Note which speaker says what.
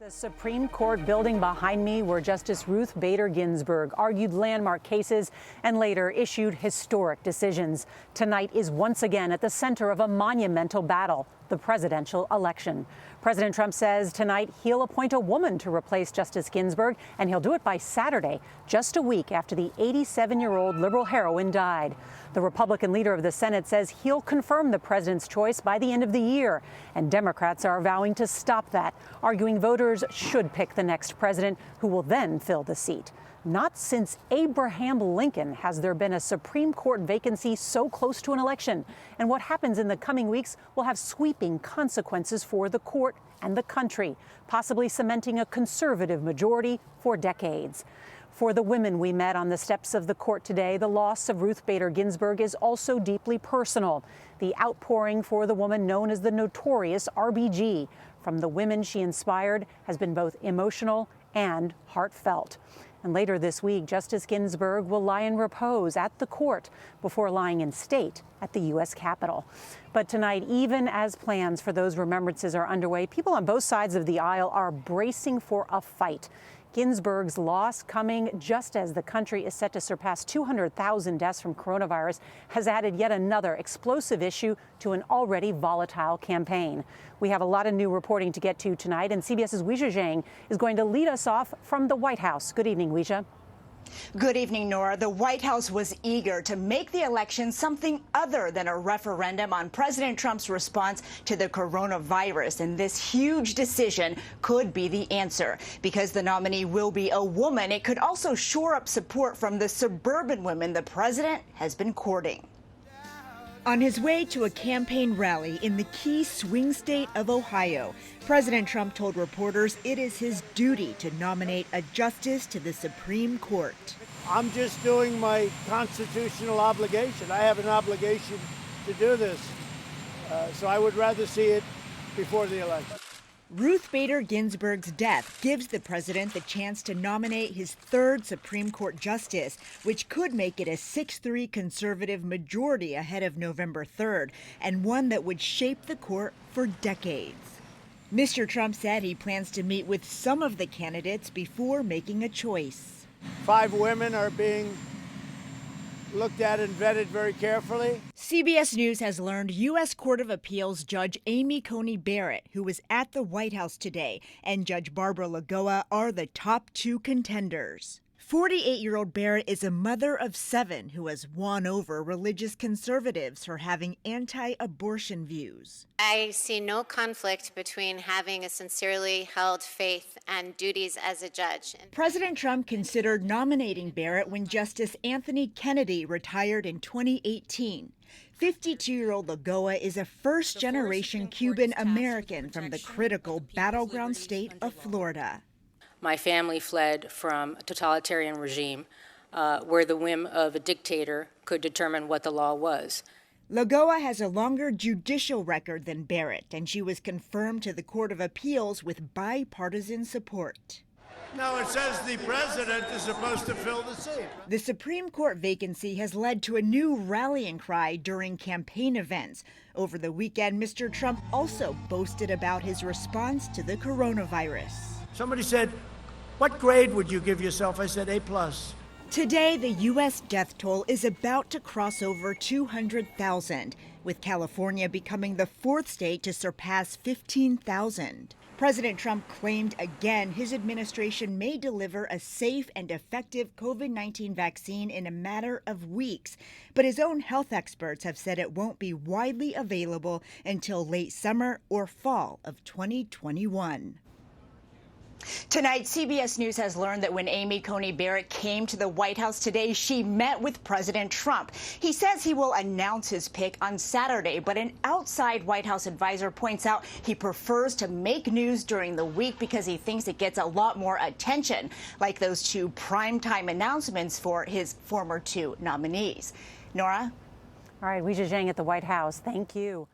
Speaker 1: The Supreme Court building behind me, where Justice Ruth Bader Ginsburg argued landmark cases and later issued historic decisions. Tonight is once again at the center of a monumental battle, the presidential election. President Trump says tonight he'll appoint a woman to replace Justice Ginsburg, and he'll do it by Saturday, just a week after the 87-year-old liberal heroine died. The Republican leader of the Senate says he'll confirm the president's choice by the end of the year, and Democrats are vowing to stop that, arguing voters should pick the next president who will then fill the seat. Not since Abraham Lincoln has there been a Supreme Court vacancy so close to an election. And what happens in the coming weeks will have sweeping consequences for the court and the country, possibly cementing a conservative majority for decades. For the women we met on the steps of the court today, the loss of Ruth Bader Ginsburg is also deeply personal. The outpouring for the woman known as the notorious RBG from the women she inspired has been both emotional and heartfelt. And later this week, Justice Ginsburg will lie in repose at the court before lying in state at the U.S. Capitol. But tonight, even as plans for those remembrances are underway, people on both sides of the aisle are bracing for a fight. Ginsburg's loss, coming just as the country is set to surpass 200,000 deaths from coronavirus, has added yet another explosive issue to an already volatile campaign. We have a lot of new reporting to get to tonight, and CBS's Weijia Jiang is going to lead us off from the White House. Good evening, Weijia.
Speaker 2: Good evening, Nora. The White House was eager to make the election something other than a referendum on President Trump's response to the coronavirus. And this huge decision could be the answer. Because the nominee will be a woman, it could also shore up support from the suburban women the president has been courting. On his way to a campaign rally in the key swing state of Ohio, President Trump told reporters it is his duty to nominate a justice to the Supreme Court.
Speaker 3: I'm just doing my constitutional obligation. I have an obligation to do this, so I would rather see it before the election.
Speaker 2: Ruth Bader Ginsburg's death gives the president the chance to nominate his third Supreme Court justice, which could make it a 6-3 conservative majority ahead of November 3rd, and one that would shape the court for decades. Mr. Trump said he plans to meet with some of the candidates before making a choice.
Speaker 3: 5 women are being looked at and vetted very carefully.
Speaker 2: CBS News has learned U.S. Court of Appeals Judge Amy Coney Barrett, who was at the White House today, and Judge Barbara Lagoa are the top 2 contenders. 48-year-old Barrett is a mother of 7 who has won over religious conservatives for having anti-abortion views.
Speaker 4: I see no conflict between having a sincerely held faith and duties as a judge.
Speaker 2: President Trump considered nominating Barrett when Justice Anthony Kennedy retired in 2018. 52-year-old Lagoa is a first-generation Cuban American from the critical battleground state of Florida.
Speaker 5: My family fled from a totalitarian regime where the whim of a dictator could determine what the law was.
Speaker 2: Lagoa has a longer judicial record than Barrett, and she was confirmed to the Court of Appeals with bipartisan support.
Speaker 3: No, it says the president is supposed to fill the seat.
Speaker 2: The Supreme Court vacancy has led to a new rallying cry during campaign events. Over the weekend, Mr. Trump also boasted about his response to the coronavirus.
Speaker 3: Somebody said, "What grade would you give yourself?" I said, A+.
Speaker 2: Today, the U.S. death toll is about to cross over 200,000, with California becoming the 4th state to surpass 15,000. President Trump claimed again his administration may deliver a safe and effective COVID-19 vaccine in a matter of weeks, but his own health experts have said it won't be widely available until late summer or fall of 2021. Tonight, CBS News has learned that when Amy Coney Barrett came to the White House today, she met with President Trump. He says he will announce his pick on Saturday, but an outside White House advisor points out he prefers to make news during the week because he thinks it gets a lot more attention, like those 2 primetime announcements for his former 2 nominees. Nora?
Speaker 1: All right, Weijia Jiang at the White House. Thank you.